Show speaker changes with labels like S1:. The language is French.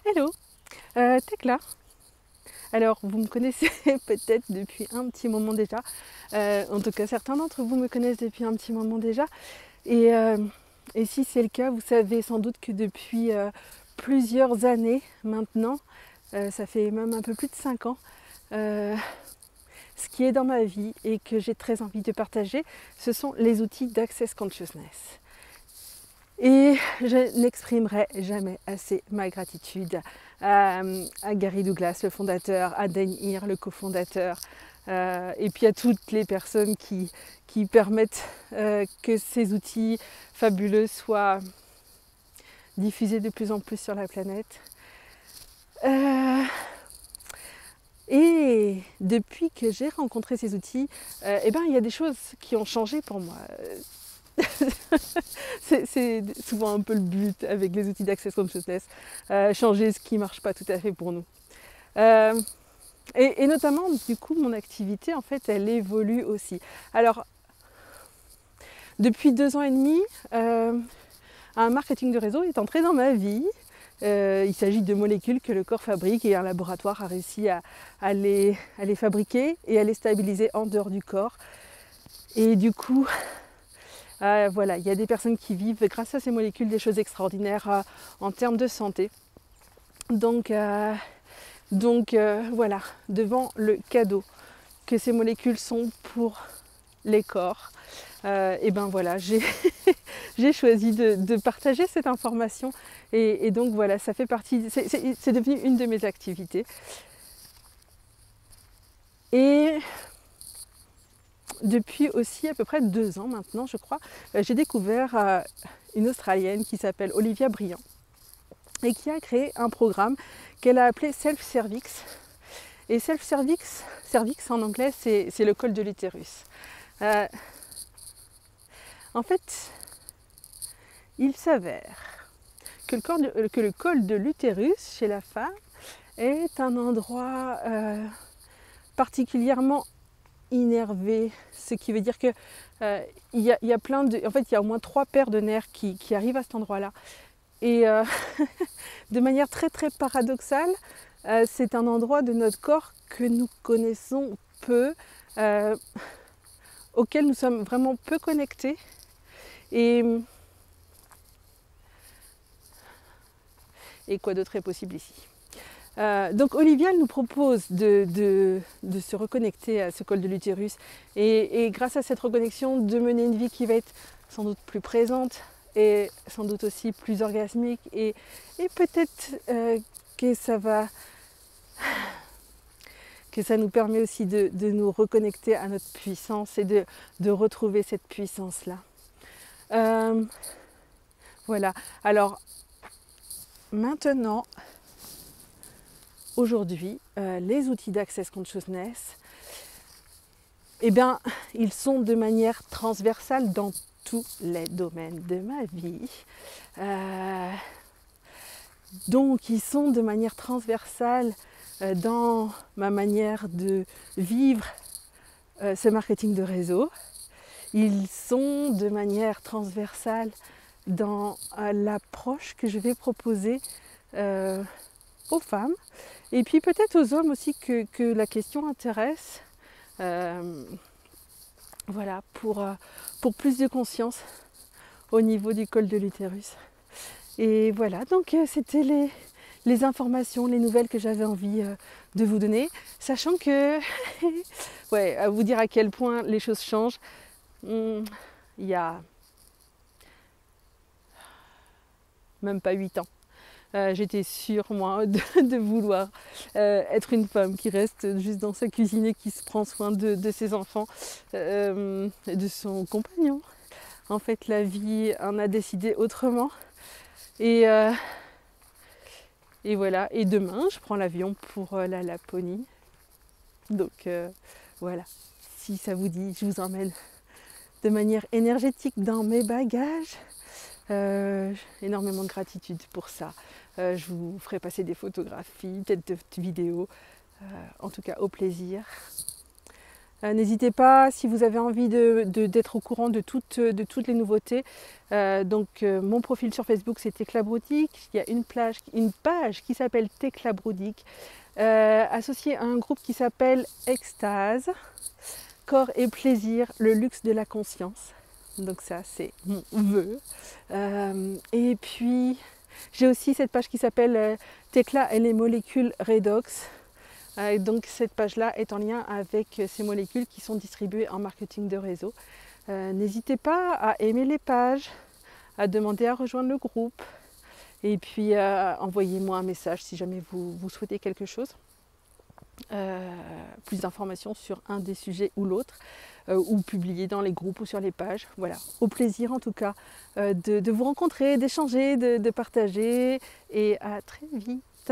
S1: Hello, Tekla. Alors, vous me connaissez peut-être depuis un petit moment déjà. En tout cas, certains d'entre vous me connaissent depuis un petit moment déjà. Et, euh, et si c'est le cas, vous savez sans doute que depuis plusieurs années maintenant, ça fait même un peu plus de 5 ans, euh, ce qui est dans ma vie et que j'ai très envie de partager, ce sont les outils d'Access Consciousness. Et je n'exprimerai jamais assez ma gratitude à Gary Douglas, le fondateur, à Dan Heer, le cofondateur, et puis à toutes les personnes qui permettent que ces outils fabuleux soient diffusés de plus en plus sur la planète. Et depuis que j'ai rencontré ces outils, il y a des choses qui ont changé pour moi. C'est souvent un peu le but avec les outils d'Access Consciousness, changer ce qui ne marche pas tout à fait pour nous. Et notamment, du coup, mon activité, en fait, elle évolue aussi. Alors, depuis 2 ans et demi, un marketing de réseau est entré dans ma vie. Il s'agit de molécules que le corps fabrique et un laboratoire a réussi à les fabriquer et à les stabiliser en dehors du corps. Et du coup, voilà, il y a des personnes qui vivent grâce à ces molécules des choses extraordinaires en termes de santé. Donc voilà, devant le cadeau que ces molécules sont pour les corps, voilà, j'ai choisi de partager cette information et donc voilà, ça fait partie, c'est devenu une de mes activités. Et depuis aussi à peu près 2 ans maintenant, je crois, j'ai découvert une Australienne qui s'appelle Olivia Briand et qui a créé un programme qu'elle a appelé Self-Cervix. Et Self-Cervix, cervix en anglais, c'est le col de l'utérus. En fait, il s'avère que le col de l'utérus chez la femme est un endroit particulièrement innervé, ce qui veut dire que il y a plein de, en fait, il y a au moins 3 paires de nerfs qui arrivent à cet endroit-là. Et de manière très très paradoxale, c'est un endroit de notre corps que nous connaissons peu, auquel nous sommes vraiment peu connectés. Et quoi d'autre est possible ici? Donc Olivia nous propose de se reconnecter à ce col de l'utérus et grâce à cette reconnexion de mener une vie qui va être sans doute plus présente et sans doute aussi plus orgasmique et peut-être que ça nous permet aussi de nous reconnecter à notre puissance et de retrouver cette puissance-là. Voilà, alors maintenant, aujourd'hui, les outils d'Access Consciousness, ils sont de manière transversale dans tous les domaines de ma vie. Donc, ils sont de manière transversale dans ma manière de vivre ce marketing de réseau. Ils sont de manière transversale dans l'approche que je vais proposer aux femmes et puis peut-être aux hommes aussi que la question intéresse, voilà, pour plus de conscience au niveau du col de l'utérus. Et voilà, donc c'était les informations, les nouvelles que j'avais envie de vous donner, sachant que, ouais, à vous dire à quel point les choses changent. Il y a même pas 8 ans. J'étais sûre, moi, de vouloir être une femme qui reste juste dans sa cuisine et qui se prend soin de ses enfants et de son compagnon. En fait, la vie en a décidé autrement. Et voilà. Et demain, je prends l'avion pour la Laponie. Donc, voilà. Si ça vous dit, je vous emmène de manière énergétique dans mes bagages. Énormément de gratitude pour ça. Je vous ferai passer des photographies, peut-être de vidéos, en tout cas au plaisir. N'hésitez pas si vous avez envie d'être au courant de toutes les nouveautés. Mon profil sur Facebook c'est Tecla Broudic. Il y a une page qui s'appelle Tecla Broudic, associée à un groupe qui s'appelle Extase, Corps et plaisir, le luxe de la conscience. Donc ça c'est mon vœu. Et puis j'ai aussi cette page qui s'appelle Tecla et les molécules redox. Donc cette page-là est en lien avec ces molécules qui sont distribuées en marketing de réseau. N'hésitez pas à aimer les pages, à demander à rejoindre le groupe et puis envoyez-moi un message si jamais vous souhaitez quelque chose. Plus d'informations sur un des sujets ou l'autre, ou publier dans les groupes ou sur les pages. Voilà, au plaisir en tout cas de vous rencontrer, d'échanger, de partager, et à très vite.